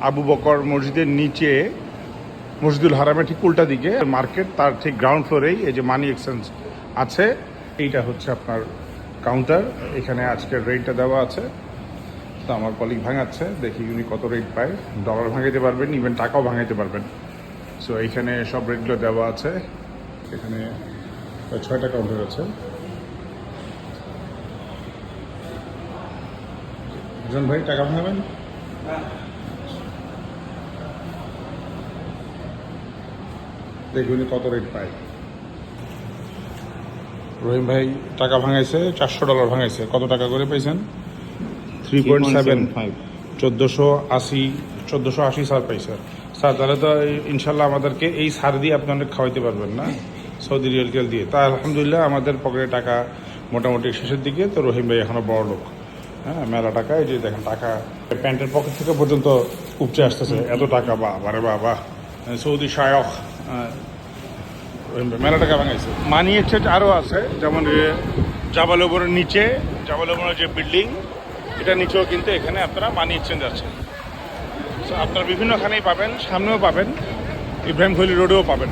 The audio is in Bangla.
আবু বকর মসজিদের নিচে মসজিদুল হারামের ঠিক উল্টা দিকে মার্কেট, তার ঠিক গ্রাউন্ড ফ্লোরেই এই যে মানি এক্সচেঞ্জ আছে। এইটা হচ্ছে আপনার কাউন্টার, এখানে আজকের রেটটা দেওয়া আছে। তো আমার কলিগ ভাঙাচ্ছে, দেখি উনি কত রেট পায়। ডলার ভাঙাইতে পারবেন, ইভেন টাকাও ভাঙাইতে পারবেন। সো এইখানে সব রেটগুলো দেওয়া আছে। এখানে 6টা কাউন্টার আছে। জন ভাই টাকা ভাঙাবেন? দেখি উনি কত রেট পায়। রহিম ভাই টাকা ভাঙাইছে, $400 ভাঙাইছে। কত টাকা করে পাইছেন? 3.7, 1480 স্যার পাইছে। স্যার তাহলে তো ইনশাল্লাহ আমাদেরকে এই সার দিয়ে আপনি অনেক খাওয়াইতে পারবেন না, সৌদি রিয়াল টিয়াল দিয়ে। তা আলহামদুলিল্লাহ আমাদের পকেটে টাকা মোটামুটি শেষের দিকে। তো রহিম ভাই এখনও বড় লোক, হ্যাঁ, মেলা টাকা। এই যে দেখেন টাকা প্যান্টের পকেট থেকে পর্যন্ত উপচে আসতেছে, এত টাকা। বারে বাবা, সৌদি শায়ক মেলা টাকা ভাঙাইছে। মানি এক্সচেঞ্জ আরও আছে, যেমন জাবাল ওমরের নিচে, জাবাল ওমরের যে বিল্ডিং, এটা নিচেও কিন্তু এখানে আপনারা মানি এক্সচেঞ্জ আছে। সো আপনারা বিভিন্নখানেই পাবেন, সামনেও পাবেন, ইব্রাহিম খলিল রোডেও পাবেন।